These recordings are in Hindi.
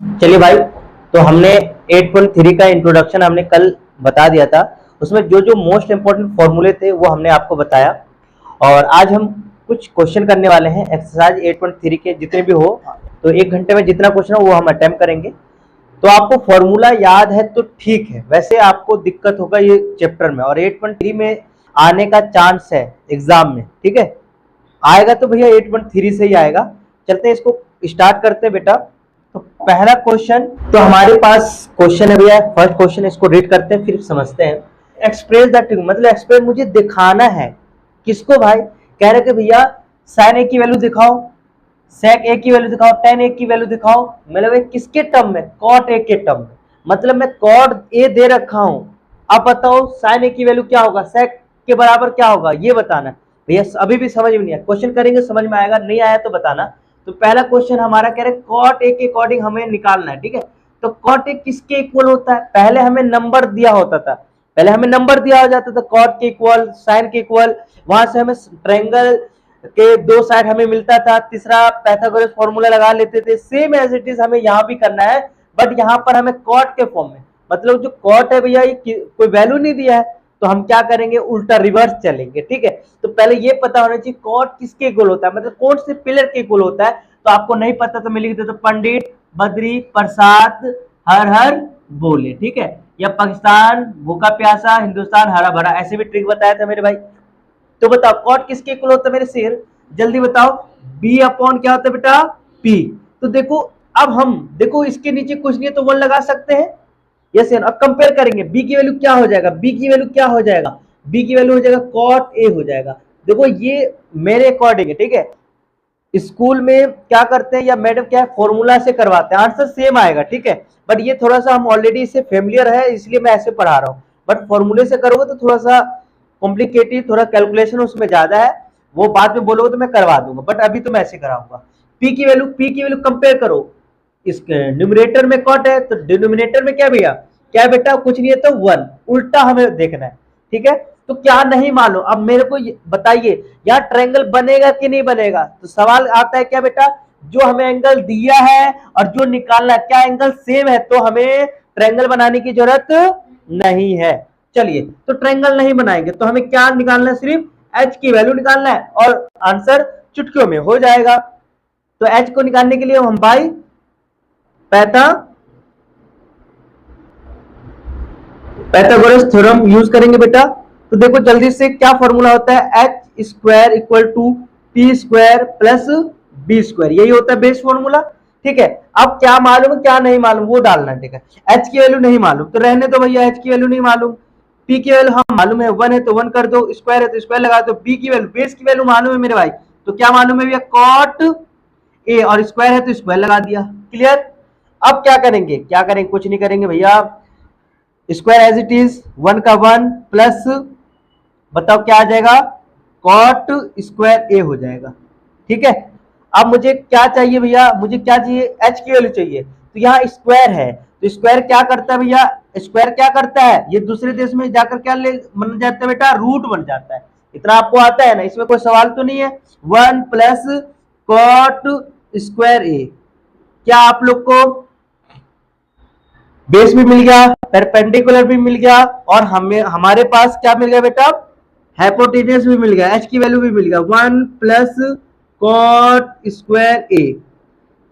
चलिए भाई, तो हमने 8.3 का इंट्रोडक्शन हमने कल बता दिया था। उसमें जो जो मोस्ट इंपॉर्टेंट फॉर्मूले थे वो हमने आपको बताया। और आज हम कुछ क्वेश्चन करने वाले हैं एक्सरसाइज 8.3 के, जितने भी हो। तो 1 घंटे में जितना क्वेश्चन हो वो हम अटेम्प्ट करेंगे। तो आपको फॉर्मूला याद है तो ठीक है, वैसे आपको दिक्कत होगा ये चैप्टर में, और 8.3 में आने का चांस है एग्जाम में। ठीक है, आएगा तो भैया 8.3 से ही आएगा। चलते हैं, इसको स्टार्ट करते हैं बेटा। तो पहला क्वेश्चन, तो हमारे पास क्वेश्चन है भैया, फर्स्ट क्वेश्चन, इसको रीड करते हैं फिर समझते हैं। एक्सप्रेस द ट्रिक, मतलब एक्सप्रेस मुझे दिखाना है। किसको भाई? कह रहे कि भैया साइन ए की वैल्यू दिखाओ, सेक ए की वैल्यू दिखाओ, टेन ए की वैल्यू दिखाओ। मतलब किसके टर्म में? कॉट ए के टर्म में। मतलब मैं कॉट ए दे रखा हूं, अब बताओ साइन ए की वैल्यू क्या होगा, सेक के बराबर क्या होगा, ये बताना। भैया अभी भी समझ में नहीं आया, क्वेश्चन करेंगे समझ में आएगा, नहीं आया तो बताना। तो पहला क्वेश्चन हमारा कह रहे कॉट ए के अकॉर्डिंग हमें निकालना है। ठीक है, तो कॉट ए किसके इक्वल होता है? पहले हमें नंबर दिया होता था, पहले हमें नंबर दिया हो जाता था, कॉट के इक्वल, साइन के इक्वल, वहां से हमें ट्रायंगल के दो साइड हमें मिलता था, तीसरा पाइथागोरस फॉर्मूला लगा लेते थे। सेम एज इट इज हमें यहाँ भी करना है, बट यहाँ पर हमें कॉट के फॉर्म में। मतलब जो कॉट है भैया, ये कोई वैल्यू नहीं दिया है, तो हम क्या करेंगे, उल्टा रिवर्स चलेंगे। ठीक है, तो पहले ये पता होना चाहिए कॉट किसके इक्वल होता है, मतलब कौन से पिलर के इक्वल होता है। तो आपको नहीं पता तो मैं लिख देता, तो पंडित बद्री प्रसाद हर हर बोले। ठीक है, या पाकिस्तान भूखा प्यासा, हिंदुस्तान हरा भरा, ऐसे भी ट्रिक बताया था मेरे भाई। तो बताओ कॉट किसके इक्वल होता है मेरे शेर, जल्दी बताओ। बी अपॉन क्या होता है बेटा? पी। तो देखो, अब हम देखो इसके नीचे कुछ नहीं है तो 1 लगा सकते हैं। यस, अब कंपेयर करेंगे, बी की वैल्यू क्या हो जाएगा, बी की वैल्यू क्या हो जाएगा, बी की वैल्यू हो जाएगा कॉट ए हो जाएगा। देखो ये मेरे अकॉर्डिंग है। ठीक है, स्कूल में क्या करते हैं या मैडम क्या है, फॉर्मूला से करवाते हैं, आंसर सेम आएगा। ठीक है, बट ये थोड़ा सा हम ऑलरेडी इससे फेमिलियर है इसलिए मैं ऐसे पढ़ा रहा हूँ। बट फॉर्मूले से करोगे तो थोड़ा सा कॉम्प्लिकेटेड, थोड़ा कैलकुलेशन उसमें ज्यादा है, वो बाद में बोलोगे तो मैं करवा दूंगा, बट अभी तो मैं ऐसे कराऊंगा। पी की वैल्यू कंपेयर करो, इस न्यूमरेटर में कॉट है तो डिनोमिनेटर में क्या भैया, क्या बेटा? कुछ नहीं है तो 1, उल्टा हमें देखना है। ठीक है, तो क्या नहीं मालूम, अब मेरे को बताइए यहाँ ट्रायंगल बनेगा कि नहीं बनेगा। तो सवाल आता है क्या बेटा, जो हमें एंगल दिया है और जो निकालना है, क्या एंगल सेम है तो हमें ट्रायंगल बनाने की जरूरत नहीं है। चलिए, तो ट्रायंगल नहीं बनाएंगे तो हमें क्या निकालना है, सिर्फ एच की वैल्यू निकालना है और आंसर चुटकियों में हो जाएगा। तो एच को निकालने के लिए हम भाई पैथागोरस थ्योरम यूज करेंगे बेटा। तो देखो जल्दी से क्या फॉर्मूला होता है, H square equal to P square plus B square, यही होता है बेस फॉर्मूला। ठीक है, अब क्या मालूम क्या नहीं मालूम वो डालना। ठीक है, एच की वैल्यू नहीं मालूम तो रहने दो भैया, एच की वैल्यू नहीं मालूम। पी की वैल्यू हम मालूम है, 1 है तो 1 कर दो, स्क्वायर है तो स्क्वायर लगा दो। बी की वैल्यू, बेस की वैल्यू मालूम है मेरे भाई, तो क्या मालूम है भैया, कॉट ए, और स्क्वायर है तो स्क्वायर लगा दिया। क्लियर? अब क्या करेंगे, क्या करेंगे, कुछ नहीं करेंगे भैया, स्क्वायर एज इट इज, 1 का 1 प्लस, बताओ क्या आ जाएगा, कॉट स्क्वायर ए हो जाएगा। ठीक है, अब मुझे क्या चाहिए भैया, मुझे क्या चाहिए, एच की वैल्यू चाहिए। तो यहाँ स्क्वायर है तो स्क्वायर क्या करता है भैया, स्क्वायर क्या करता है, ये दूसरे देश में जाकर क्या ले बन जाता है बेटा, रूट बन जाता है। इतना आपको आता है ना, इसमें कोई सवाल तो नहीं है। 1 प्लस कॉट स्क्वायर ए, क्या आप लोग को बेस भी मिल गया, परपेंडिकुलर भी मिल गया, और हमें हमारे पास क्या मिल गया बेटा, हाइपोटेन्यूज भी मिल गया, एच की वैल्यू भी मिल गया, 1 प्लस कॉट स्क्वायर ए।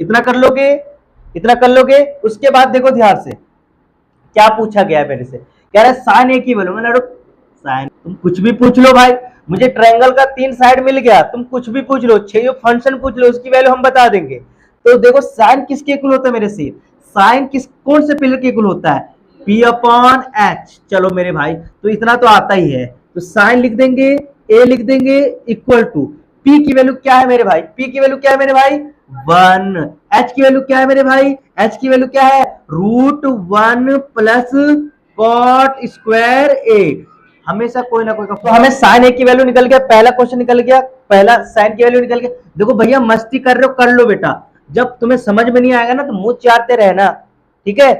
इतना कर लोगे, इतना कर लोगे। उसके बाद देखो ध्यान से क्या पूछा गया है मेरे से, कह रहा है साइन ए की वैल्यू। मैंने साइन, तुम कुछ भी पूछ लो भाई, मुझे ट्रायंगल का 3 साइड मिल गया, तुम कुछ भी पूछ लो, 6 फंक्शन पूछ लो, उसकी वैल्यू हम बता देंगे। तो देखो साइन किसके इक्वल होता है मेरे से, साइन किस कौन से पिलर के इक्वल होता है, P अपॉन एच। चलो मेरे भाई, तो इतना तो आता ही है, तो साइन लिख देंगे, ए लिख देंगे, इक्वल टू P की वैल्यू क्या है मेरे भाई, P की वैल्यू क्या है मेरे भाई, 1। H की वैल्यू क्या है मेरे भाई, H की वैल्यू क्या है, √1 प्लस कॉट स्क्वायर ए। हमेशा कोई ना कोई का, तो हमें साइन ए की वैल्यू निकल गया, पहला क्वेश्चन निकल गया, पहला साइन की वैल्यू निकल गया। देखो भैया मस्ती कर रहे हो कर लो बेटा, जब तुम्हें समझ में नहीं आएगा ना तो मुंह चाटते रहना। ठीक है,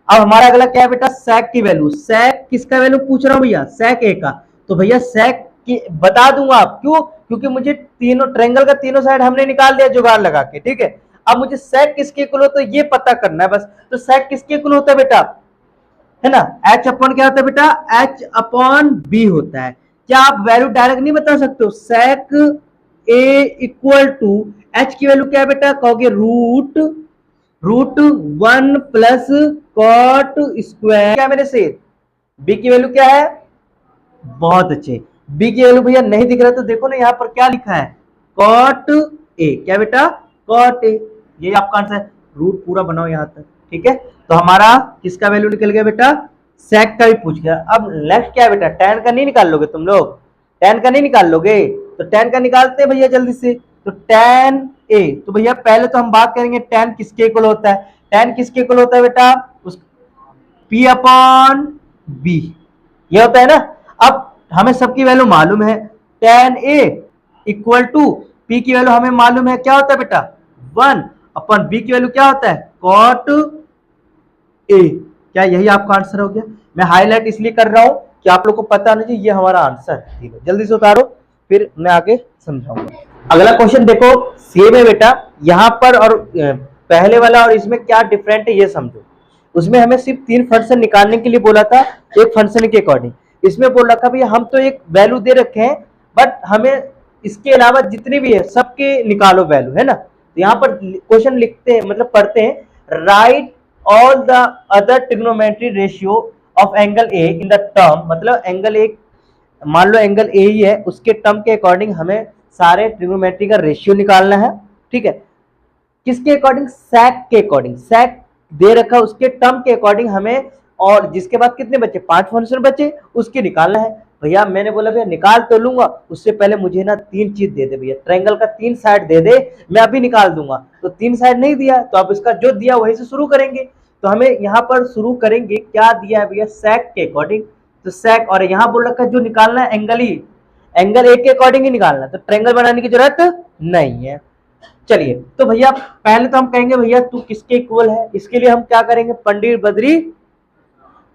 अब हमारा अगला क्या है बेटा, सेक की वैल्यू। सेक किसका वैल्यू पूछ रहा हूं भैया, सेक ए का। तो भैया सेक की बता दूंगा आप, क्यों, क्योंकि मुझे तीनों ट्रायंगल का तीनों साइड हमने निकाल दिया जुगाड़ लगा के। ठीक है, अब मुझे sec किसके इक्वल होता है ये पता करना है बस। तो sec किसके इक्वल होता है बेटा, है ना, h अपॉन क्या होता है बेटा, h अपॉन b होता है। क्या आप वैल्यू डायरेक्ट नहीं बता सकते हो, sec a equal to h की वैल्यू क्या है बेटा, कहोगे रूट 1 प्लस कॉट स्क्वायर, क्या मेरे से b की वैल्यू क्या है, बहुत अच्छे, b की वैल्यू भैया नहीं दिख रहा तो देखो ना यहाँ पर क्या लिखा है, कॉट ए, क्या बेटा, कॉट ए, ये आपका आंसर है। रूट पूरा बनाओ यहाँ तक, ठीक है। तो हमारा किसका वैल्यू निकल गया बेटा, सेक का भी पूछ गया। अब नेक्स्ट क्या है बेटा, tan का नहीं निकाल लोगे तुम लोग, tan का नहीं निकाल लोगे, तो tan का निकालते हैं भैया जल्दी से। तो tan a, तो भैया पहले तो हम बात करेंगे tan किसके इक्वल होता है, tan किसके इक्वल होता है बेटा, उस p अपॉन b, ये होता है ना। अब हमें सबकी वैल्यू मालूम है, tan a equal to p की वैल्यू हमें मालूम है क्या होता है बेटा 1 अपन b की वैल्यू क्या होता है cot a, क्या यही आपका आंसर हो गया। मैं हाईलाइट इसलिए कर रहा हूं कि आप लोग को पता नहीं ये हमारा आंसर, ठीक है। जल्दी से उतारो फिर मैं आगे समझाऊंगा। अगला क्वेश्चन देखो सेम है बेटा, यहाँ पर और पहले वाला और इसमें क्या डिफरेंट है ये समझो। उसमें हमें सिर्फ 3 फंक्शन निकालने के लिए बोला था, एक फंक्शन के अकॉर्डिंग। इसमें बोल रखा भैया हम तो एक वैल्यू दे रखे हैं बट हमें इसके अलावा जितने भी है सबके निकालो वैल्यू, है ना। तो यहाँ पर क्वेश्चन लिखते हैं, मतलब पढ़ते हैं, right all the other trigonometry ratio of angle A in the term, मतलब एंगल ए, मान लो एंगल ए ही है, उसके टर्म के अकॉर्डिंग हमें सारे ट्रिग्नोमेट्री का रेशियो निकालना है, ठीक है। किसके अकॉर्डिंग, सेक के अकॉर्डिंग, सेक दे रखा उसके टर्म के अकॉर्डिंग हमें, और जिसके बाद कितने बचे 5 फंक्शन बचे उसके निकालना है। भैया मैंने बोला भैया निकाल तो लूंगा, उससे पहले मुझे ना 3 चीज दे दे भैया, ट्रायंगल का 3 साइड दे दे, मैं अभी निकाल दूंगा। तो 3 साइड नहीं दिया तो अब इसका जो दिया वहीं से शुरू करेंगे। तो हमें यहाँ पर शुरू करेंगे, क्या दिया है भैया, सेक के अकॉर्डिंग। तो सेक, और यहाँ बोल रखा है जो निकालना है एंगल ही, एंगल ए के अकॉर्डिंग ही निकालना, तो ट्रायंगल बनाने की जरूरत नहीं है। चलिए तो भैया पहले तो हम कहेंगे भैया तू किसके इक्वल है, इसके लिए हम क्या करेंगे, पंडित बद्री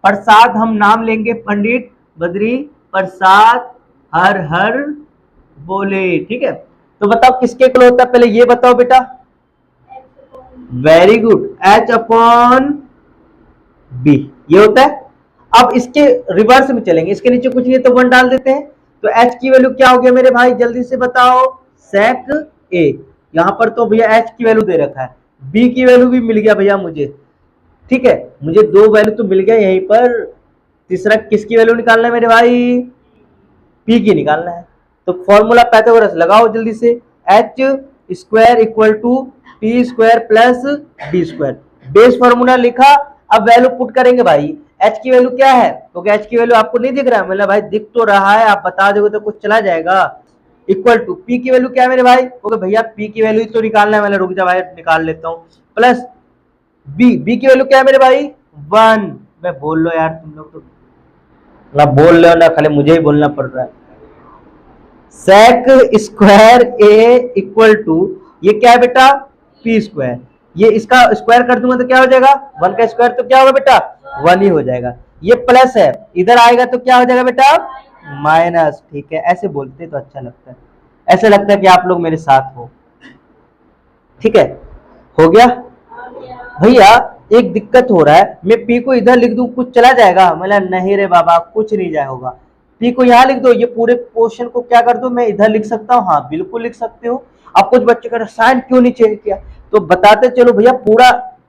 प्रसाद हम नाम लेंगे, पंडित बद्री प्रसाद हर हर बोले, ठीक है। तो बताओ किसके इक्वल होता है, पहले ये बताओ बेटा, very good, h upon b ये होता है। अब इसके रिवर्स में चलेंगे, इसके नीचे कुछ नहीं तो 1 डाल देते हैं। तो h की वैल्यू क्या हो गया मेरे भाई, जल्दी से बताओ, sec a, यहां पर तो भैया h की वैल्यू दे रखा है, b की वैल्यू भी मिल गया भैया मुझे, ठीक है, मुझे 2 वैल्यू तो मिल गया। यहीं पर तीसरा किसकी वैल्यू निकालना है मेरे भाई, p की निकालना है। तो फॉर्मूला पाइथागोरस लगाओ जल्दी से, h square equal to p square plus b square, base formula लिखा। अब वैल्यू पुट करेंगे भाई, h की वैल्यू क्या है, क्योंकि h की वैल्यू आपको नहीं दिख रहा है, मतलब भाई दिख तो रहा है, आप बता दोगे तो कुछ चला जाएगा। इक्वल टू p की वैल्यू क्या है मेरे भाई, क्योंकि भैया p की वैल्यू तो निकालना है, मैंने रुक जा भाई निकाल लेता हूँ, प्लस b की वैल्यू क्या है मेरे भाई 1, मैं बोल लो यार तुम लोग तो ना बोल लो ना, खाली मुझे ही बोलना पड़ रहा है। Sec square A equal to, ये क्या है बेटा p स्क्वायर, ये इसका स्क्वायर कर दूंगा तो क्या हो जाएगा 1 का स्क्वायर, तो क्या होगा बेटा 1 ही हो जाएगा। ये प्लस है, इधर आएगा तो क्या हो जाएगा बेटा माइनस, ठीक है। ऐसे बोलते तो अच्छा लगता है, ऐसे लगता है कि आप लोग मेरे साथ हो, ठीक है। हो गया भैया, एक दिक्कत हो रहा है, मैं p को इधर लिख दूं कुछ चला जाएगा, मतलब नहीं रे बाबा कुछ नहीं जाए होगा, p को यहाँ लिख दो, ये पूरे क्वेश्चन को क्या कर दो मैं इधर लिख सकता हूँ, हाँ बिल्कुल लिख सकते हो। अब कुछ बच्चे कह रहे साइन क्यों नहीं चेंज किया, तो बताते चलो भैया,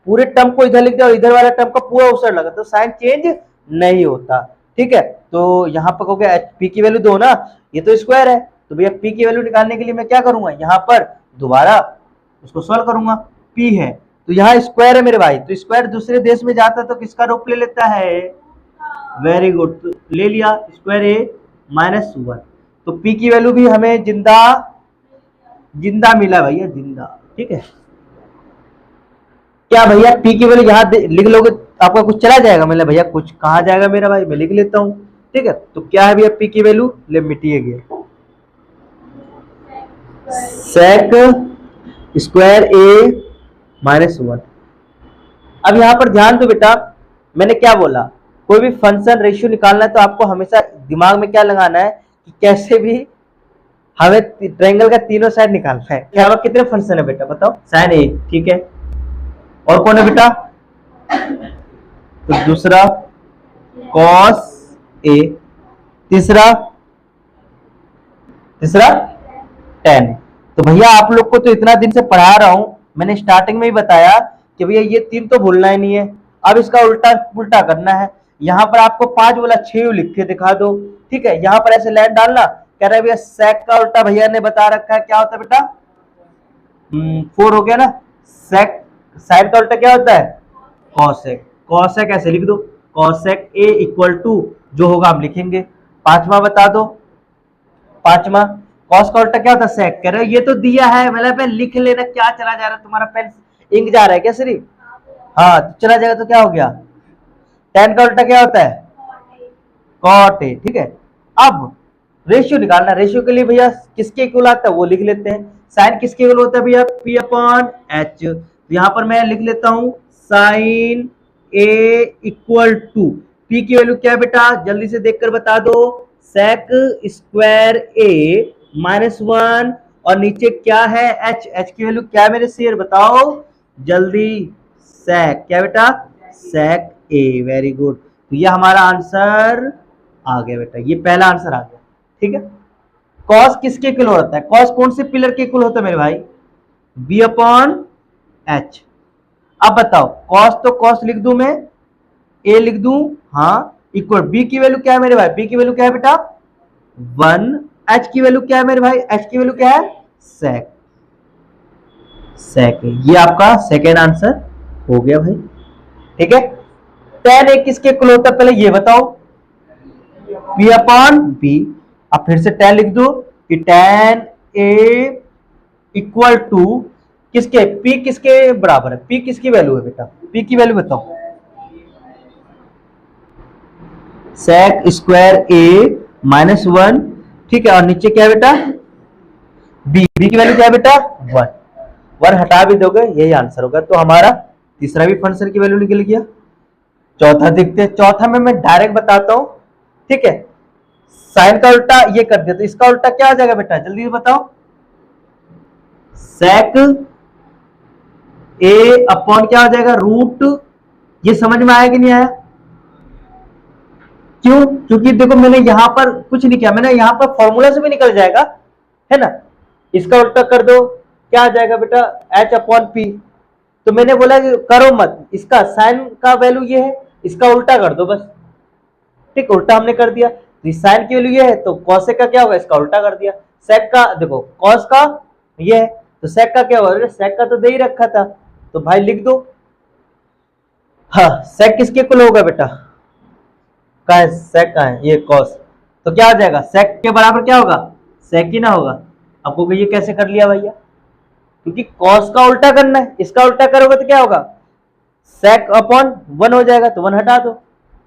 पूरे टर्म को इधर लिख दिया और इधर वाला टर्म का पूरा उधर लगा, तो साइन चेंज नहीं होता, ठीक है। तो यहाँ पर कहोगे p की वैल्यू दो ना, ये तो स्क्वायर है, तो भैया p की वैल्यू निकालने के लिए मैं क्या करूंगा, यहाँ पर दोबारा उसको सॉल्व करूंगा, p है तो यहाँ स्क्वायर है मेरे भाई, तो स्क्वायर दूसरे देश में जाता है तो किसका रूप ले लेता है, वेरी गुड, तो ले लिया स्क्वायर ए माइनस 1, तो p की वैल्यू भी हमें जिंदा मिला भैया, जिंदा, ठीक है। क्या भैया p की वैल्यू यहाँ लिख लोगे आपका कुछ चला जाएगा, मतलब भैया कुछ कहाँ जाएगा मेरा भाई, मैं लिख लेता हूँ, ठीक है। तो क्या है भैया p की वैल्यू, ले मिटिए गया, सेक स्क्वायर ए माइनस 1। अब यहाँ पर ध्यान दो बेटा, मैंने क्या बोला, कोई भी फंक्शन रेशियो निकालना है तो आपको हमेशा दिमाग में क्या लगाना है कि कैसे भी हमें ट्रायंगल का तीनों साइड निकालना है। क्या कितने फंक्शन है बेटा बताओ? साइन ए, ठीक है। और कौन है बेटा? तो दूसरा कॉस ए, तीसरा टेन। तो भैया आप लोग को तो इतना दिन से पढ़ा रहा हूं, मैंने स्टार्टिंग में ही बताया कि भैया ये तीन तो भूलना ही नहीं है। अब इसका उल्टा उल्टा करना है। यहाँ पर आपको 5 बोला, 6 लिख के दिखा दो, ठीक है। यहाँ पर ऐसे लाइन डालना, कह रहा है भैया सेक का उल्टा भैया ने बता रखा है, क्या होता है बेटा? 4 हो गया ना। सेक साइन का उल्टा क्या होता है? कॉसेक। कॉसेक ऐसे लिख दो, कॉसेक ए इक्वल टू जो होगा हम लिखेंगे। पांचवा बता दो, पांचवा कॉस का उल्टा क्या होता है? सेक। कह रहे हो ये तो दिया है, मतलब लिख लेना। क्या चला जा रहा है तुम्हारा? पेन इंक जा रहा है क्या सिर्फ? हाँ तो चला जाएगा तो क्या हो गया? टेन का उल्टा क्या होता है? कॉट ए, ठीक है। अब रेशियो निकालना। रेशियो के लिए भैया किसके इक्वल आता है वो लिख लेते हैं। साइन किसके इक्वल होता है भैया? P upon H. यहां पर मैं लिख लेता हूं sine A equal to P की वैल्यू क्या है बेटा? जल्दी से देखकर बता दो। सेक स्क्वायर ए -1 और नीचे क्या है? एच। एच की वैल्यू क्या है मेरे शेर? बताओ जल्दी। सेक क्या बेटा? Sec A. Very good. तो ये हमारा आंसर आ गया बेटा, ये पहला आंसर आ गया, ठीक है। कॉस किसके इक्वल होता है? कॉस कौन से पिलर के इक्वल होता है मेरे भाई? B upon H. अब बताओ कॉस तो कॉस लिख दूं मैं, ए लिख दूं, हाँ, इक्वल बी की वैल्यू क्या है मेरे भाई? बी की वैल्यू क्या है बेटा? 1। एच की वैल्यू क्या है मेरे भाई? एच की वैल्यू क्या है? सेक। सेक। ये आपका सेकेंड आंसर हो गया भाई, ठीक है। tan ए किसके इक्वल होता है पहले ये बताओ? P upon B. अब फिर से tan लिख दो कि tan ए इक्वल टू किसके? P किसके बराबर है? P किसकी वैल्यू है बेटा? P की वैल्यू बताओ। सेक स्क्वायर ए -1, ठीक है। और नीचे क्या है बेटा? बी। बी की वैल्यू क्या है बेटा? 1। 1 हटा भी दोगे यही आंसर होगा। तो हमारा तीसरा भी फंक्शन की वैल्यू निकल गया। चौथा देखते हैं। चौथा में मैं डायरेक्ट बताता हूं, ठीक है। साइन का उल्टा ये कर दिया तो इसका उल्टा क्या आ जाएगा बेटा? जल्दी बताओ। सेक ए अपॉन क्या हो जाएगा? रूट। ये समझ में आया कि नहीं आया? क्यों? क्योंकि देखो मैंने यहां पर कुछ नहीं किया, मैंने यहां पर फॉर्मूला से भी निकल जाएगा, है ना। इसका उल्टा कर दो, क्या आ जाएगा बेटा? H upon P. तो मैंने बोला कि करो मत, इसका साइन का वैल्यू ये है, इसका उल्टा कर दो बस, ठीक। उल्टा हमने कर दिया। साइन की वैल्यू ये है तो कॉसेक का क्या होगा? इसका उल्टा कर दिया। सेक का देखो, कॉस का ये है तो सेक का क्या होगा? सेक का तो दे ही रखा था, तो भाई लिख दो। हाँ, सेक किसके इक्वल होगा बेटा? कहाँ है सेक? कहाँ है? ये कॉस। तो क्या हो जाएगा? सेक के बराबर क्या होगा? सेक ही ना होगा। आपको ये कैसे कर लिया भैया? क्योंकि कॉस का उल्टा करना है, इसका उल्टा करोगे तो क्या होगा? सेक अपॉन 1 हो जाएगा, तो 1 हटा दो,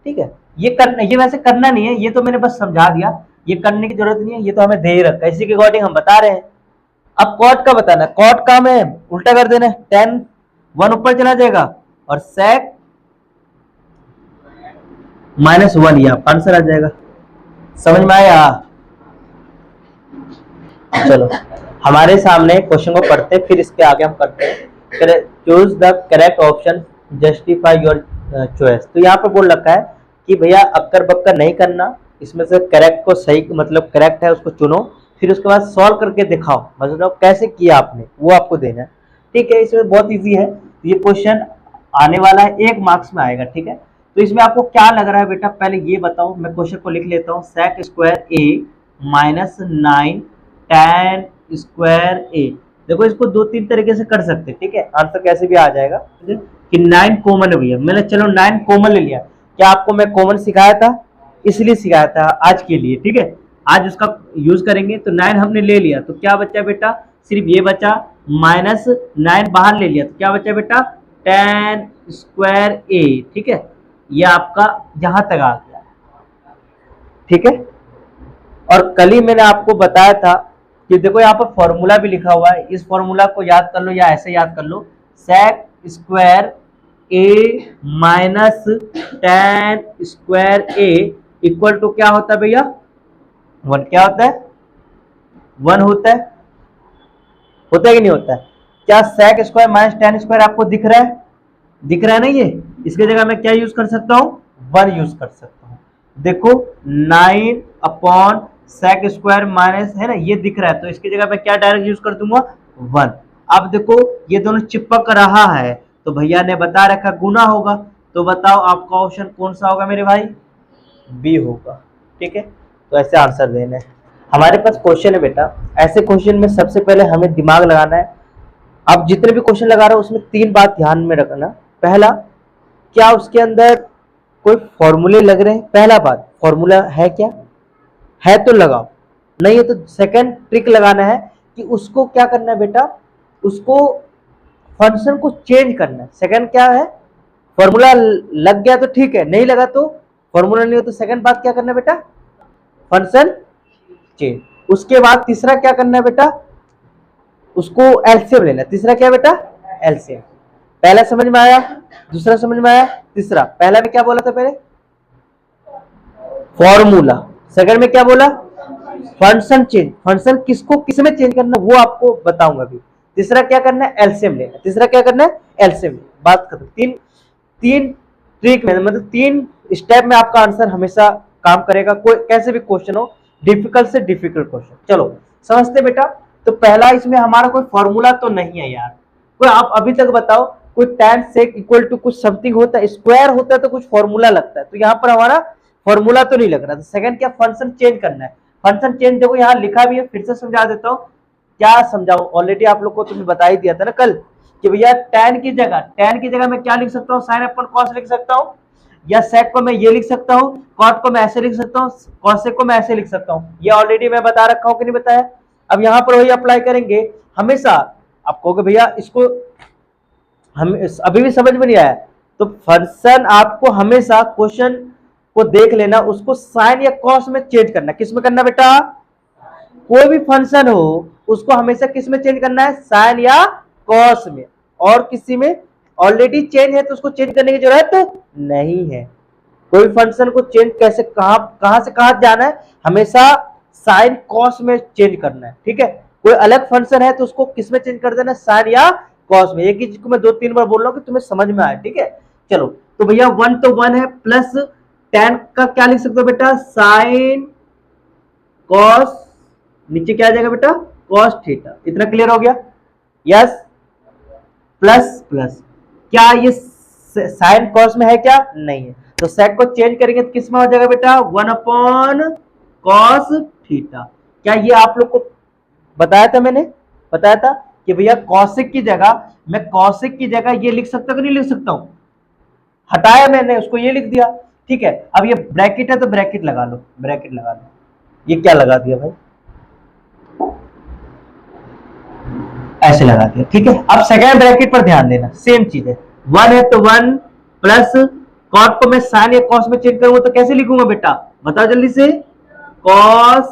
ठीक है। ये करना, ये वैसे करना नहीं है, ये तो मैंने बस समझा दिया, ये करने की जरूरत नहीं है, ये तो हमें दे ही रखा है, इसी के अकॉर्डिंग हम बता रहे हैं। अब कॉट का बताना है। कॉट का हमें उल्टा कर देना है, 10 1 ऊपर चला जाएगा और सेक -1, ये आपका आंसर आ जाएगा। समझ में आया? चलो हमारे सामने क्वेश्चन को पढ़ते फिर इसके आगे हम करते हैं। Choose the correct option, justify your choice. तो यहाँ पर बोल रखा है कि भैया अक्कर बक्कर नहीं करना, इसमें से करेक्ट को सही मतलब करेक्ट है उसको चुनो, फिर उसके बाद सॉल्व करके दिखाओ, मतलब कैसे किया आपने वो आपको देना है, ठीक है। इसमें बहुत इजी है, ये क्वेश्चन आने वाला है, 1 मार्क्स में आएगा, ठीक है। तो इसमें आपको क्या लग रहा है बेटा पहले ये बताओ। मैं क्वेश्चन को लिख लेता हूँ। सेक स्क्वायर ए -9 tan स्क्वायर ए। देखो इसको 2-3 तरीके से कर सकते हैं, ठीक है। आंसर कैसे भी आ जाएगा कि 9 कॉमन है भैया, मैंने चलो 9 कॉमन ले लिया। क्या आपको मैं कॉमन सिखाया था? इसलिए सिखाया था आज के लिए, ठीक है। आज उसका यूज करेंगे। तो 9 हमने ले लिया तो क्या बचा बेटा? सिर्फ ये बचा, -9 बाहर ले लिया तो क्या बचा बेटा? tan स्क्वायर ए, ठीक है। ये आपका यहां तक आ गया, ठीक है। और कल ही मैंने आपको बताया था कि देखो यहाँ पर फॉर्मूला भी लिखा हुआ है, इस फॉर्मूला को याद कर लो या ऐसे याद कर लो। Sec square A tan square A equal to क्या होता है भैया? 1 क्या होता है? 1 होता है कि नहीं होता है? क्या sec square minus tan square आपको दिख रहा है? दिख रहा है ना? ये इसके जगह मैं क्या यूज कर सकता हूं? 1 यूज कर सकता हूं। देखो 9 अपॉन sec स्क्वायर माइनस, है ना, ये दिख रहा है, तो इसकी जगह मैं क्या डायरेक्ट यूज कर दूंगा? 1। अब देखो ये दोनों चिपक रहा है तो भैया ने बता रखा गुना होगा, तो बताओ आपका ऑप्शन कौन सा होगा मेरे भाई? बी होगा। ठीक है, तो ऐसे आंसर देना है। हमारे पास क्वेश्चन है बेटा, ऐसे क्वेश्चन में सबसे पहले हमें दिमाग लगाना है। अब जितने भी क्वेश्चन लगा रहा हूं उसमें 3 बात ध्यान में रखना। पहला, क्या उसके अंदर कोई फॉर्मूले लग रहे हैं? पहला बात, फॉर्मूला है क्या? है तो लगाओ, नहीं है तो सेकंड ट्रिक लगाना है कि उसको क्या करना है बेटा, उसको फंक्शन को चेंज करना है। सेकंड क्या है, फॉर्मूला लग गया तो ठीक है, नहीं लगा तो, फॉर्मूला नहीं हो तो सेकंड बात क्या करना है बेटा, फंक्शन चेंज। उसके बाद तीसरा क्या करना है बेटा, उसको एलसीएम लेना। तीसरा क्या बेटा, एलसीएम। पहला समझ में आया, दूसरा समझ में आया, तीसरा। पहला में क्या बोला था पहले, फॉर्मूला। सेकंड में क्या बोला, फंक्शन चेंज। फंक्शन किसको किस में चेंज करना वो आपको बताऊंगा अभी। तीसरा क्या करना है, एलसीएम लेना। तीसरा क्या करना है, एलसीएम। बात खत्म। तीन ट्रिक में, मतलब 3 स्टेप में आपका आंसर हमेशा काम करेगा, कोई कैसे भी क्वेश्चन हो, डिफिकल्ट से डिफिकल्ट क्वेश्चन। चलो समझते बेटा। तो पहला, इसमें हमारा कोई फॉर्मूला तो नहीं है यार, कोई आप अभी तक बताओ, कोई tan sec इक्वल टू कुछ समथिंग होता है, स्क्वायर होता है तो कुछ फॉर्मूला लगता है, तो यहाँ पर हमारा फॉर्मूला तो नहीं लग रहा। तो सेकंड क्या, फंक्शन चेंज करना है। फंक्शन चेंज देखो यहाँ लिखा भी है, फिर से समझा देता हूँ। क्या समझाऊं, ऑलरेडी आप लोग को तुम्हें बता ही दिया था ना कल कि भैया tan की जगह मैं क्या लिख सकता हूँ, sin अपन cos लिख सकता हूँ, या sec को मैं ये लिख सकता हूँ, cot को मैं ऐसे लिख सकता हूँ, cosec को मैं ऐसे लिख सकता हूँ। ये ऑलरेडी मैं बता रखा हूँ कि नहीं बताया? अब यहाँ पर वही अप्लाई करेंगे हमेशा। आप कहोगे भैया इसको हम अभी भी समझ में नहीं आया, तो फंक्शन आपको हमेशा क्वेश्चन को देख लेना, उसको साइन या कॉस में चेंज करना। किस में करना बेटा, कोई भी फंक्शन हो उसको हमेशा किस में चेंज करना है, साइन या कॉस में, और किसी में ऑलरेडी चेंज है तो उसको चेंज करने की जरूरत नहीं है। कोई फंक्शन को चेंज कैसे, कहां से कहां जाना है, हमेशा साइन कॉस में चेंज करना है। ठीक है, कोई अलग फंक्शन है तो उसको किस में चेंज कर देना, साइन या कॉस में। एक ही चीज को मैं 2-3 बार बोल रहा हूं कि तुम्हें समझ में आए। ठीक है, चलो तो भैया 1 तो 1 है, प्लस tan का क्या लिख सकते हो बेटा, साइन कॉस, नीचे क्या आ जाएगा बेटा, कॉस थीटा। इतना क्लियर हो गया? यस, प्लस प्लस, क्या ये साइन कॉस में है क्या, नहीं है, तो सेक को चेंज करेंगे तो किस में हो जाएगा बेटा, 1 अपॉन कॉस थीटा। क्या ये आप लोग को बताया था, मैंने बताया था कि भैया कॉसेक की जगह मैं कॉसेक की जगह ये लिख सकता हूं कि नहीं लिख सकता हूं, हटाया मैंने उसको, ये लिख दिया। ठीक है, अब ये ब्रैकेट है तो ब्रैकेट लगा लो, ब्रैकेट लगा लो। ये क्या लगा दिया भाई, ऐसे लगा दिया। ठीक है, अब सेकेंड ब्रैकेट पर ध्यान देना, सेम चीज है, 1 है तो 1 प्लस कॉट को मैं साइन या कॉस में चेंज करूंगा तो कैसे लिखूंगा बेटा, बताओ जल्दी से, cos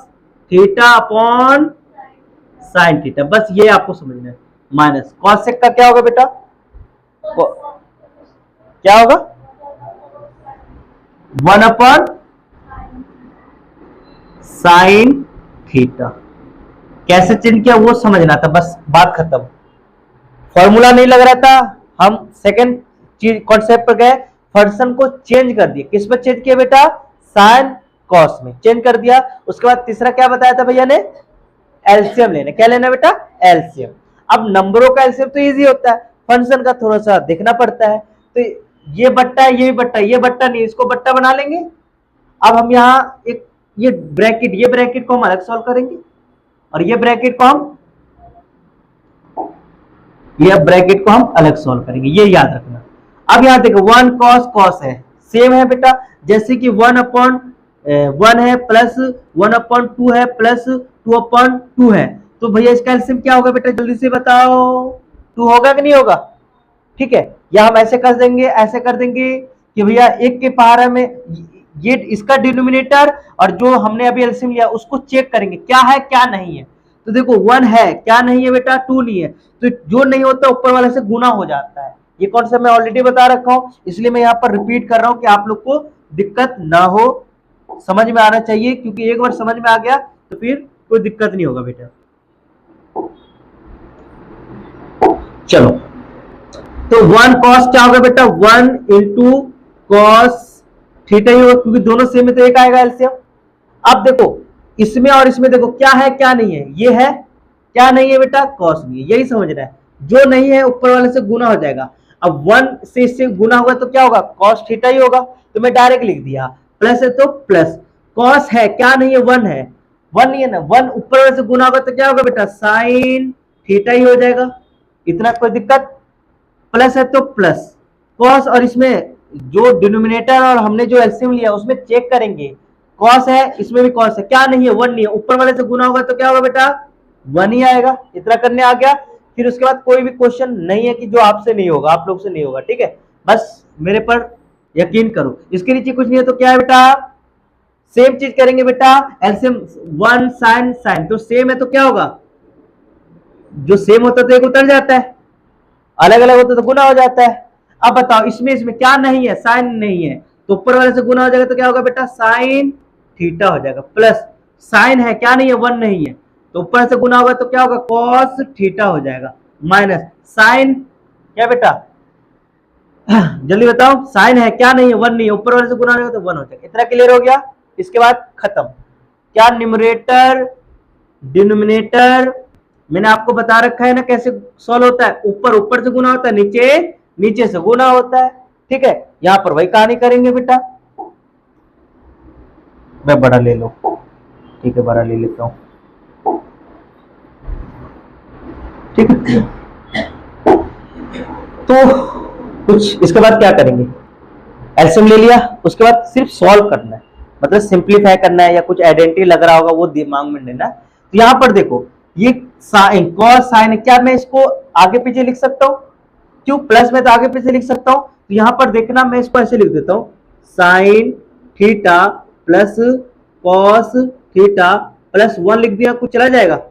theta upon sine theta. बस ये आपको समझना है। माइनस कॉसेक का क्या होगा बेटा, क्या होगा, 1 अपॉन साइन थीटा। कैसे चेंज किया वो समझना था, बस बात खत्म। फॉर्मूला नहीं लग रहा था, हम सेकंड चीज कॉन्सेप्ट पर गए, फंक्शन को चेंज कर दिया। किस पर चेंज किया बेटा, साइन कॉस में चेंज कर दिया। उसके बाद तीसरा क्या बताया था भैया ने, एलसीएम लेना। क्या लेना बेटा, एलसीएम। अब नंबरों का एलसीएम तो इजी होता है, फंक्शन का थोड़ा सा देखना पड़ता है। तो ये बट्टा है, ये भी बट्टा, ये बट्टा नहीं, इसको बट्टा बना लेंगे। अब हम यहाँ एक ये ब्रैकेट को हम अलग सॉल्व करेंगे, और ये ब्रैकेट को हम अलग सॉल्व करेंगे, ये याद रखना। अब यहाँ देखो 1 कॉस कॉस है, सेम है बेटा, जैसे कि 1 अपॉन 1 है प्लस 1 अपॉन 2 है प्लस 2 अपॉन 2 है, तो भैया इसका एलसीएम क्या होगा बेटा, जल्दी से बताओ, 2 होगा कि नहीं होगा? ठीक है, या हम ऐसे कर देंगे कि भैया एक के पहाड़ा में ये इसका डिनोमिनेटर और जो हमने अभी एलसीएम लिया उसको चेक करेंगे क्या है क्या नहीं है। तो देखो 1 है, क्या नहीं है बेटा, 2 नहीं है, तो जो नहीं होता ऊपर वाले से गुना हो जाता है। ये कॉन्सेप्ट मैं ऑलरेडी बता रखा हूं, इसलिए मैं यहाँ पर रिपीट कर रहा हूं कि आप लोग को दिक्कत ना हो, समझ में आना चाहिए, क्योंकि एक बार समझ में आ गया तो फिर कोई दिक्कत नहीं होगा बेटा। चलो, तो 1 कॉस क्या होगा बेटा, 1 इंटू कॉस थीटा ही होगा, क्योंकि दोनों सेम है तो एक आएगा एलसीएम। अब देखो इसमें और इसमें देखो क्या है क्या नहीं है, ये है क्या नहीं है बेटा, कॉस नहीं है, यही समझना है। जो नहीं है ऊपर वाले से गुना हो जाएगा। अब 1 से इससे गुना होगा तो क्या होगा, कॉस थीटा ही होगा, तो मैं डायरेक्ट लिख दिया। प्लस है तो प्लस, कॉस है क्या नहीं है, 1 है, 1 नहीं है ना, 1 ऊपर वाले से गुना होगा तो क्या होगा बेटा, साइन थीटा ही हो जाएगा। इतना कोई दिक्कत, प्लस है तो प्लस कॉस, और इसमें जो डिनोमिनेटर और हमने जो एलसीएम लिया उसमें चेक करेंगे, कॉस है इसमें भी कॉस है, क्या नहीं है, 1 नहीं है, ऊपर वाले से गुना होगा तो क्या होगा बेटा, 1 ही आएगा। इतना करने आ गया। फिर उसके बाद कोई भी क्वेश्चन नहीं है कि जो आपसे नहीं होगा, आप लोग से नहीं होगा, ठीक है, बस मेरे पर यकीन करो। इसके नीचे कुछ नहीं है तो क्या है बेटा, सेम चीज करेंगे बेटा, एलसीएम 1 साइन साइन, तो सेम है तो क्या होगा, जो सेम होता तो एक उतर जाता है, अलग अलग होता तो गुना हो जाता है। अब बताओ इसमें क्या नहीं है, साइन नहीं है, तो ऊपर वाले से गुना हो जाएगा तो क्या होगा बेटा, साइन थीटा हो जाएगा। प्लस साइन है क्या नहीं है, 1 नहीं है, तो ऊपर से गुना होगा तो क्या होगा, कॉस थीटा हो जाएगा। माइनस साइन क्या बेटा, जल्दी बताओ, साइन है क्या नहीं है, 1 नहीं है, ऊपर वाले से गुना होगा तो 1 हो जाएगा। इतना क्लियर हो गया। इसके बाद खत्म। क्या न्यूमरेटर डिनोमिनेटर मैंने आपको बता रखा है ना कैसे सॉल्व होता है, ऊपर से गुना होता है, नीचे से गुना होता है, ठीक है। यहां पर वही कहानी करेंगे बेटा, मैं बड़ा ले लो, ठीक है, बड़ा ले लेता हूं, ठीक है। तो कुछ इसके बाद क्या करेंगे, एलसीएम ले लिया, उसके बाद सिर्फ सॉल्व करना है, मतलब सिंप्लीफाई करना है, या कुछ आइडेंटिटी लग रहा होगा वो दिमाग में लेना। तो यहां पर देखो ये साइन कॉस साइन है, क्या मैं इसको आगे पीछे लिख सकता हूं, क्यों, प्लस में तो आगे पीछे लिख सकता हूं। तो यहां पर देखना मैं इसको ऐसे लिख देता हूं, sine theta plus cos theta plus 1 लिख दिया, कुछ चला जाएगा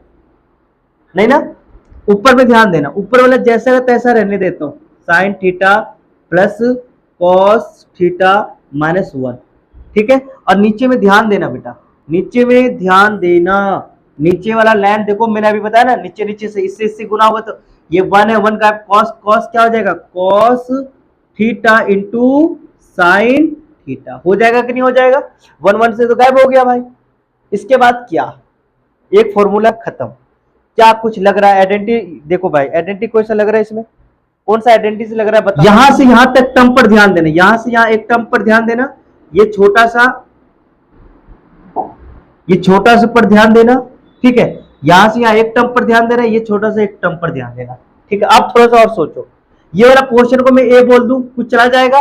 नहीं ना। ऊपर में ध्यान देना, ऊपर वाला जैसा है तैसा रहने देता हूं, sine theta plus cos theta minus 1, ठीक है। और नीचे में ध्यान देना बेटा, नीचे में ध्यान देना, नीचे वाला लाइन देखो, मैंने अभी बताया ना, नीचे से इससे गुना होगा तो ये 1 है, 1 का कॉस क्या हो जाएगा, cos theta into sine theta हो जाएगा कि नहीं हो जाएगा, 1 से तो गायब हो गया भाई। इसके बाद क्या, एक फॉर्मूला खत्म। क्या कुछ लग रहा है, आइडेंटिटी देखो भाई, आइडेंटिटी कौन सा लग रहा है इसमें, कौन सा आइडेंटिटी से लग रहा है बताओ। यहां से यहां तक टर्म पर ध्यान देना, यहां से यहां एक टर्म पर ध्यान देना, ये छोटा सा पर ध्यान देना, ठीक है। यहां से यहां एक टर्म पर ध्यान देना, ये छोटा सा एक टर्म पर ध्यान देना, ठीक है। अब थोड़ा सा और सोचो, ये वाला पोर्शन को मैं ए बोल दूं, कुछ चला जाएगा,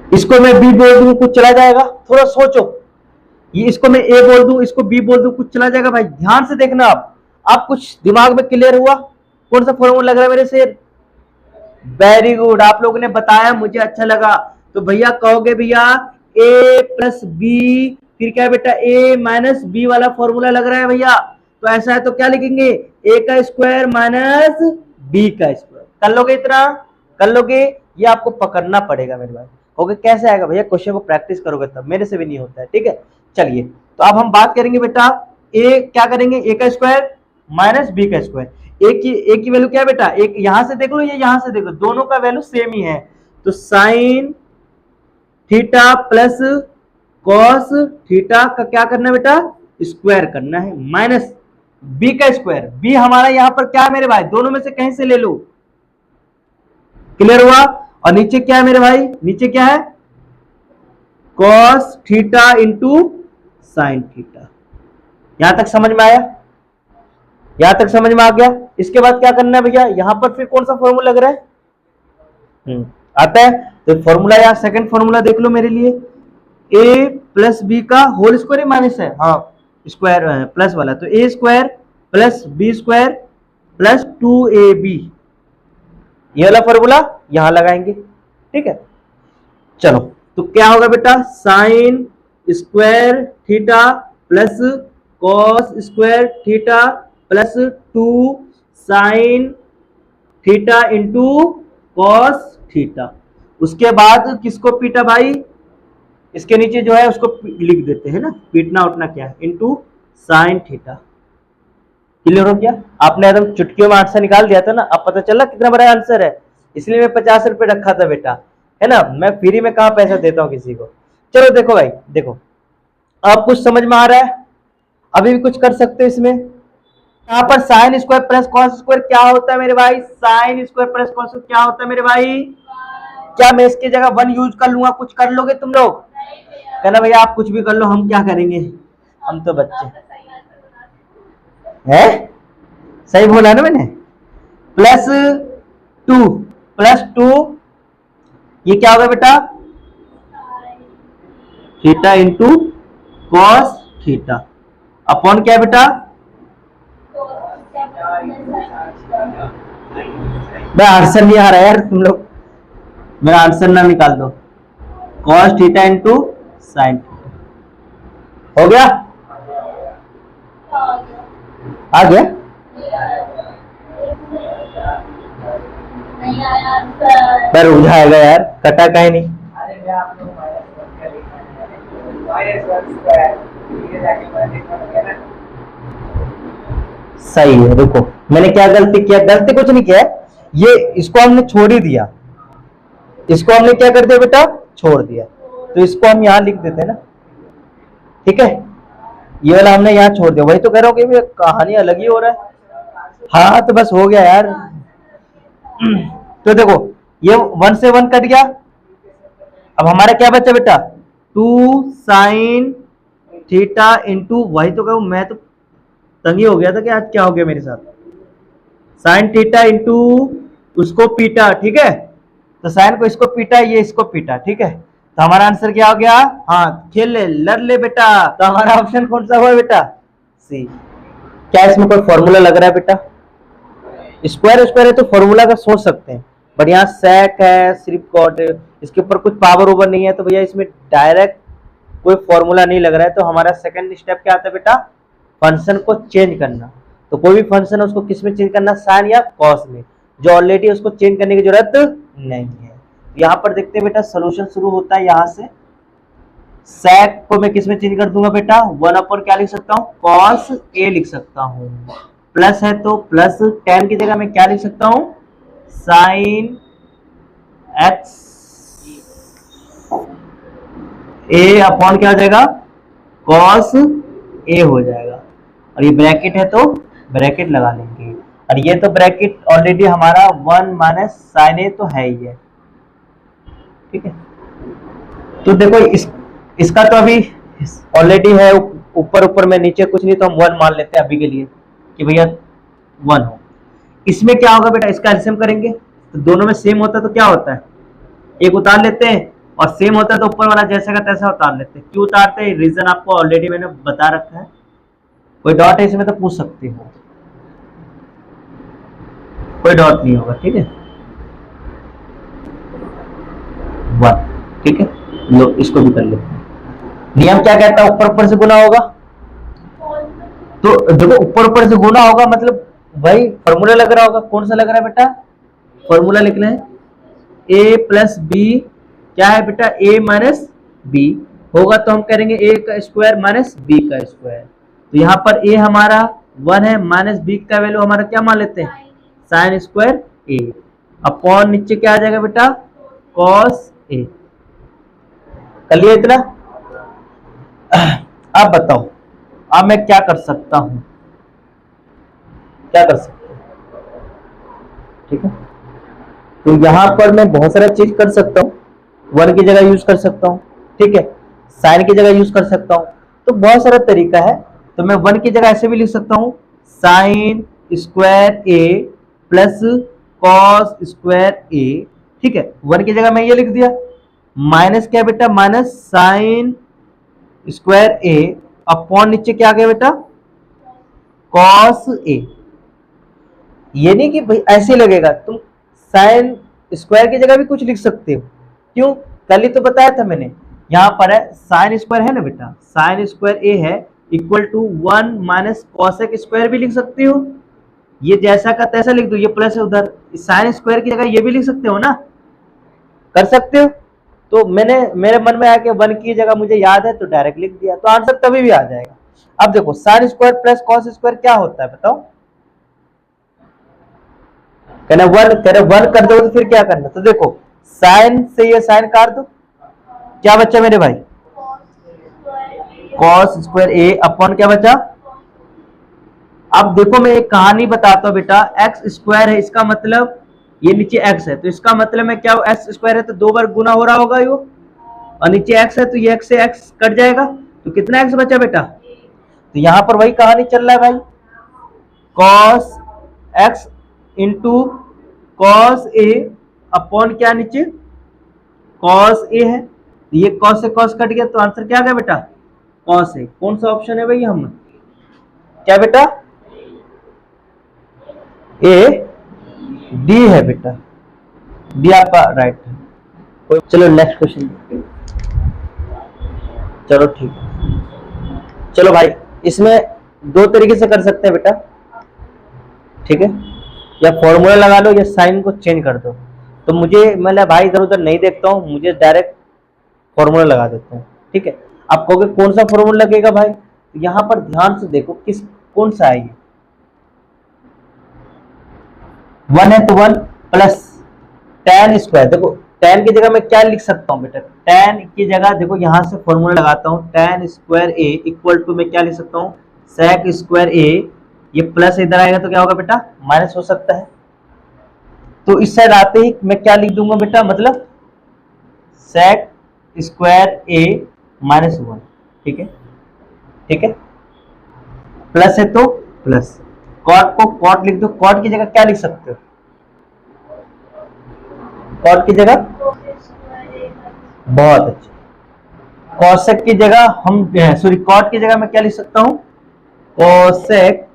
इसको मैं बी बोल दूं, कुछ चला जाएगा, थोड़ा सोचो। ये इसको मैं ए बोल दूं, इसको बी बोल दूं, कुछ चला जाएगा भाई, ध्यान से देखना। आप कुछ दिमाग में क्लियर हुआ, कौन सा फॉर्मूला लग रहा है मेरे से, वेरी गुड, आप लोगों ने बताया, मुझे अच्छा लगा। तो भैया कहोगे भैया ए प्लस बी, फिर क्या बेटा ए माइनस बी वाला फॉर्मूला लग रहा है भैया, तो ऐसा है तो क्या लिखेंगे, ए का स्क्वायर माइनस बी का स्क्वायर। कर लोगे, इतना कर लोगे, ये आपको पकड़ना पड़ेगा मेरे भाई। ओके, कैसे आएगा भैया, क्वेश्चन को प्रैक्टिस करोगे तब, मेरे से भी नहीं होता है, ठीक है। चलिए, तो अब हम बात करेंगे बेटा, ए क्या करेंगे, ए का स्क्वायर माइनस बी का स्क्वायर। ए की वैल्यू क्या है बेटा, एक यहां से देख लो, ये यहां से देख लो, दोनों का वैल्यू सेम ही है, तो sine theta plus cos theta का क्या करना है बेटा, स्क्वायर करना है, माइनस बी का स्क्वायर, बी हमारा यहां पर क्या है मेरे भाई, दोनों में से कहीं से ले लो, क्लियर हुआ। और नीचे क्या है मेरे भाई, नीचे क्या है, cos theta into sine theta. यहां तक समझ में आया, यहां तक समझ में आ गया। इसके बाद क्या करना है भैया, यहां पर फिर कौन सा फॉर्मूला लग रहा है, आता है, तो फॉर्मूला या सेकंड फॉर्मूला देख लो मेरे लिए, ए प्लस बी का होल स्क्वायर माइनस है, हाँ स्क्वायर प्लस वाला, तो A square plus B square plus 2ab, ये वाला फॉर्मूला यहां लगाएंगे, ठीक है। चलो, तो क्या होगा बेटा, sine square theta plus cos square theta plus 2 sine theta into cos theta. उसके बाद किसको पीटा भाई, इसके नीचे जो है उसको लिख देते हैं ना, पीटना उठना क्या है, इंटू साइन थीटा, क्लियर हो गया? आपने एकदम चुटकियों में आंसर निकाल दिया था ना, अब पता चला कितना बड़ा आंसर है। इसलिए मैं 50 रुपए रखा था बेटा, है ना, मैं फ्री में कहाँ पैसा देता हूँ किसी को। चलो देखो भाई, देखो अब कुछ समझ में आ रहा है, अभी भी कुछ कर सकते हो इसमें। यहाँ पर sine square plus cos square क्या होता है मेरे भाई? Sine square plus cos square क्या होता है मेरे भाई? क्या मैं इसकी जगह 1 यूज कर लूंगा? कुछ कर लोगे तुम लोग? कहना भैया आप कुछ भी कर लो, हम क्या करेंगे, हम तो बच्चे है। सही बोला ना मैंने? प्लस 2, प्लस 2 ये क्या होगा बेटा? Theta into cos theta upon क्या बेटा? मैं आंसर नहीं आ रहा यार तुम लोग, मेरा आंसर ना निकाल दो। Cos theta into sine theta हो गया? आ गया? पर रुक जाएगा यार, कटा का ही नहीं। सही है। रुको, मैंने क्या गलती किया? गलती कुछ नहीं किया, ये इसको हमने छोड़ ही दिया, इसको हमने क्या कर दिया बेटा? छोड़ दिया। तो इसको हम यहां लिख देते हैं ना, ठीक है, ये वाला हमने यहाँ छोड़ दिया। वही तो कह रहा हूँ कि कहानी अलग ही हो रहा है। हाँ तो बस हो गया यार। तो देखो ये 1 से 1 कट गया, अब हमारा क्या बचा बेटा? 2 साइन थीटा इंटू, वही तो कहूँ, मैं तो तंगी हो गया था कि आज क्या हो गया मेरे साथ। साइन थीटा इंटू उसको पीटा, ठीक है, तो साइन को इसको पीटा, ये इसको पीटा, ठीक है, तो हमारा आंसर क्या हो गया? हाँ खेल ले, लड़ ले बेटा। तो हमारा ऑप्शन कौन सा हुआ बेटा? सी। क्या इसमें कोई फॉर्मूला लग रहा है बेटा? स्क्वायर स्क्वायर है तो फॉर्मूला का सोच सकते हैं, बट यहाँ सेक है, सिर्फ कॉट, इसके ऊपर कुछ पावर ओवर नहीं है, तो भैया इसमें डायरेक्ट कोई फॉर्मूला नहीं लग रहा है। तो हमारा सेकंड स्टेप क्या आता है बेटा? फंक्शन को चेंज करना। तो कोई भी फंक्शन है उसको किस में चेंज करना? साइन या कॉस में, जो ऑलरेडी उसको चेंज करने की जरूरत नहीं है। यहाँ पर देखते हैं बेटा, सोल्यूशन शुरू होता है यहाँ से। sec को मैं किस में चेंज कर दूंगा बेटा? 1 अपन क्या लिख सकता हूँ? cos a लिख सकता हूँ। प्लस है तो प्लस, tan की जगह मैं क्या लिख सकता हूँ? sin x a अपॉन क्या हो जाएगा? cos a हो जाएगा। और ये ब्रैकेट है तो ब्रैकेट लगा लेंगे, और ये तो ब्रैकेट ऑलरेडी हमारा 1 माइनस साइन ए तो है ही है, ठीक है। तो देखो इसका तो अभी ऑलरेडी है ऊपर ऊपर में, नीचे कुछ नहीं, तो हम 1 मान लेते हैं अभी के लिए कि भैया 1 हो। इसमें क्या होगा बेटा? इसका एलसीएम करेंगे तो दोनों में सेम होता है, तो क्या होता है? एक उतार लेते हैं, और सेम होता है तो ऊपर वाला जैसा का तैसा उतार लेते हैं। क्यों उतारते हैं? रीजन आपको ऑलरेडी मैंने बता रखा है। कोई डॉट है इसमें तो पूछ सकते हो, कोई डॉट नहीं होगा, ठीक है। 1, ठीक है, लो इसको भी कर लेते हैं। नियम क्या कहता है? ऊपर ऊपर से गुना होगा। तो देखो ऊपर ऊपर से गुना होगा मतलब भाई फॉर्मूला लग रहा होगा। कौन सा लग रहा है बेटा? फॉर्मूला लिखना है, a प्लस बी क्या है बेटा? a माइनस बी होगा, तो हम करेंगे a का स्क्वायर माइनस b का स्क्वायर। तो यहाँ पर a हमारा 1 है, माइनस b का वैल्यू हमारा क्या मान लेते हैं? साइन स्क्वायर a अपॉन नीचे क्या आ जाएगा बेटा? Cos a। कर लिया इतना? अब बताओ, अब मैं क्या कर सकता हूं? क्या कर सकता हूं? ठीक है, तो यहां पर मैं बहुत सारा चीज कर सकता हूं। 1 की जगह यूज कर सकता हूं, ठीक है, साइन की जगह यूज कर सकता हूं, तो बहुत सारा तरीका है। तो मैं 1 की जगह ऐसे भी लिख सकता हूं, साइन स्क्वायर ए प्लस कॉस स्क्वायर ए, ठीक है। 1 की जगह मैं ये लिख दिया, माइनस क्या बेटा? माइनस साइन स्क्वायर ए अपॉन नीचे क्या आ गया बेटा? Cos A. ये नहीं कि भाई ऐसे लगेगा, तुम साइन स्क्वायर की जगह भी कुछ लिख सकते हो। क्यों? कल ही तो बताया था मैंने, यहां पर है साइन स्क्वायर है ना बेटा, साइन स्क्वायर ए है equal to 1 minus cosec square भी लिख सकते हो। ये जैसा का तैसा लिख दो, ये प्लस है उधर, साइन स्क्वायर की जगह ये भी लिख सकते हो ना, कर सकते हो। तो मैंने मेरे मन में आया कि 1 की जगह मुझे याद है तो डायरेक्ट लिख दिया, तो आंसर तभी भी आ जाएगा। अब देखो sine square plus cos square क्या होता है बताओ? कहना वन, कह रहे वन कर दो तो फिर क्या करना, तो देखो साइन से ये साइन काट दो, क्या बचा मेरे भाई, कॉस स्क्वायर ए अपॉन क्या बचा। अब देखो मैं एक कहानी बताता हूँ बेटा, एक्स स्क्वायर है, इसका मतलब ये नीचे एक्स है, तो इसका मतलब मैं क्या, एक्स स्क्वायर है तो 2 बार गुना हो रहा होगा यो, और नीचे एक्स है तो ये एक्स से एक्स कट जाएगा, तो कितना एक्स बचा बेटा, तो यहां पर वही कहानी चल रहा है भाई, cos x into cos A upon क्या नीचे कॉस ए है, तो ये कॉस से कॉस कट गया, तो आंसर क्या आ गया बेटा, कॉस ए। कौन सा ऑप्शन है भाई, हम क्या बेटा, ए डी है बेटा, डी आपका राइट है। चलो नेक्स्ट क्वेश्चन, चलो ठीक है, चलो भाई इसमें 2 तरीके से कर सकते हैं बेटा, ठीक है, या फॉर्मूला लगा लो या साइन को चेंज कर दो, तो मुझे मतलब भाई इधर उधर नहीं देखता हूँ, मुझे डायरेक्ट फॉर्मूला लगा देते हैं, ठीक है। आप कहोगे कौन सा फॉर्मूला लगेगा भाई, तो यहां पर ध्यान से देखो किस कौन सा है ये, 1 है तो 1 प्लस tan स्क्वायर, देखो tan की जगह मैं क्या लिख सकता हूँ बेटा, tan की जगह देखो यहां से फॉर्मूला लगाता हूँ, tan square A equal to मैं क्या लिख सकता हूँ, sec स्क्वायर ए, ये प्लस इधर आएगा तो क्या होगा बेटा, माइनस हो सकता है, तो इस साइड आते ही मैं क्या लिख दूंगा बेटा, मतलब sec स्क्वायर ए माइनस 1, ठीक है, ठीक है, प्लस है तो प्लस, कॉट को कॉट लिख दो, कॉट की जगह क्या लिख सकते हो, कॉट की जगह, बहुत अच्छा, कॉसेक की जगह हम सॉरी कॉट की जगह मैं क्या लिख सकता हूं, कॉसेक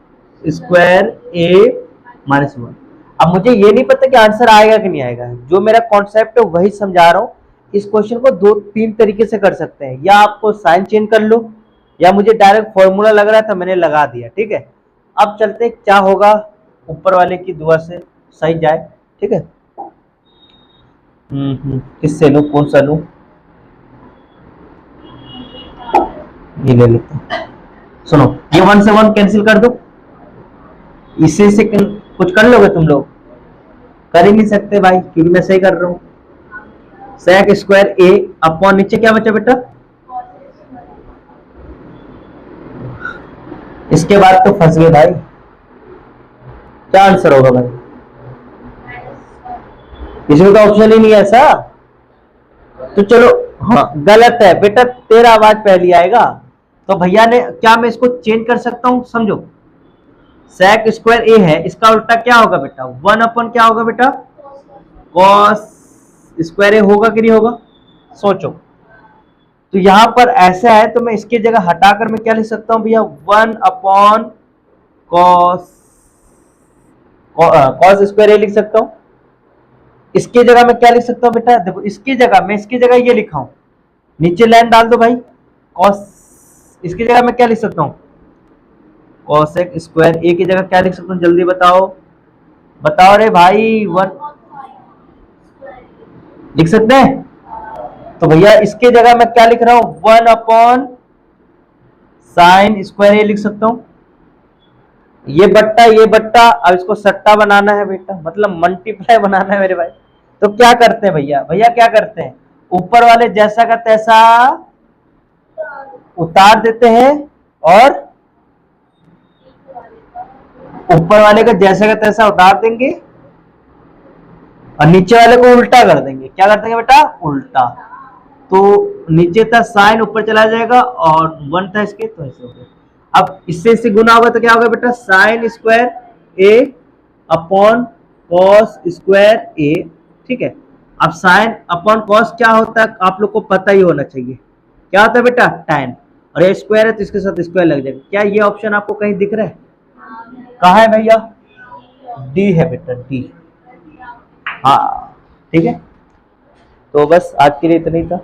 स्क्वायर ए माइनस 1। अब मुझे ये नहीं पता कि आंसर आएगा कि नहीं आएगा, जो मेरा कॉन्सेप्ट है वही समझा रहा हूं। इस क्वेश्चन को 2-3 तरीके से कर सकते हैं, या आपको साइन चेंज कर लो, या मुझे डायरेक्ट फॉर्मूला लग रहा था मैंने लगा दिया, ठीक है। अब चलते हैं क्या होगा, ऊपर वाले की दुआ से सही जाए, ठीक है। किससे लूं, कौन सा लूं, ये ले लेते हैं। सुनो ये 1 से 1 कैंसिल कर दो, इससे से कुछ कर लोगे तुम लोग, कर ही नहीं सकते भाई, क्योंकि मैं सही कर रहा हूं, sec स्क्वायर ए अपॉन नीचे क्या बचा बेटा, इसके बाद तो फंस गए भाई, क्या आंसर होगा भाई, इसमें तो ऑप्शन ही नहीं है ऐसा, तो चलो हाँ गलत है बेटा, तेरा आवाज पहली आएगा, तो भैया ने क्या मैं इसको चेंज कर सकता हूं, समझो sec स्क्वायर ए है, इसका उल्टा क्या होगा बेटा, 1 अपन क्या होगा बेटा, cos स्क्वायर ए होगा कि नहीं होगा, सोचो, तो यहां पर ऐसा है तो मैं इसकी जगह हटाकर मैं क्या लिख सकता हूं भैया, 1 अपॉन कॉस स्क्वायर ए लिख सकता हूं, इसकी जगह मैं क्या लिख सकता हूं बेटा, देखो इसकी जगह मैं इसकी जगह ये लिखा हूं, नीचे लाइन डाल दो भाई, कॉस, इसकी जगह मैं क्या लिख सकता हूं, कॉसेक स्क्वायर ए की जगह क्या लिख सकता हूं, जल्दी बताओ, बताओ रे भाई, 1 लिख सकते हैं, तो भैया इसकी जगह मैं क्या लिख रहा हूं, 1 अपॉन साइन स्क्वायर ए लिख सकता हूं, ये बट्टा, अब इसको सट्टा बनाना है बेटा, मतलब मल्टीप्लाई बनाना है मेरे भाई, तो क्या करते हैं भैया, भैया क्या करते हैं, ऊपर वाले जैसा का तैसा उतार देते हैं, और ऊपर वाले का जैसा का तैसा उतार देंगे, और नीचे वाले को उल्टा कर देंगे, क्या कर देंगे बेटा, उल्टा, तो नीचे था साइन ऊपर चला जाएगा, और 1 था इसके तो ऐसे हो गया। अब इससे गुना होगा तो क्या होगा बेटा, साइन स्क्वायर ए अपॉन कॉस स्क्वायर ए, ठीक है। अब साइन अपॉन कॉस क्या होता है आप लोग को पता ही होना चाहिए, क्या होता है बेटा, tan, और ये स्क्वायर है तो इसके साथ स्क्वायर लग जाएगा। क्या ये ऑप्शन आपको कहीं दिख रहा है, कहाँ है भैया, डी है बेटा, डी, हाँ ठीक है। तो बस आज के लिए इतना ही था।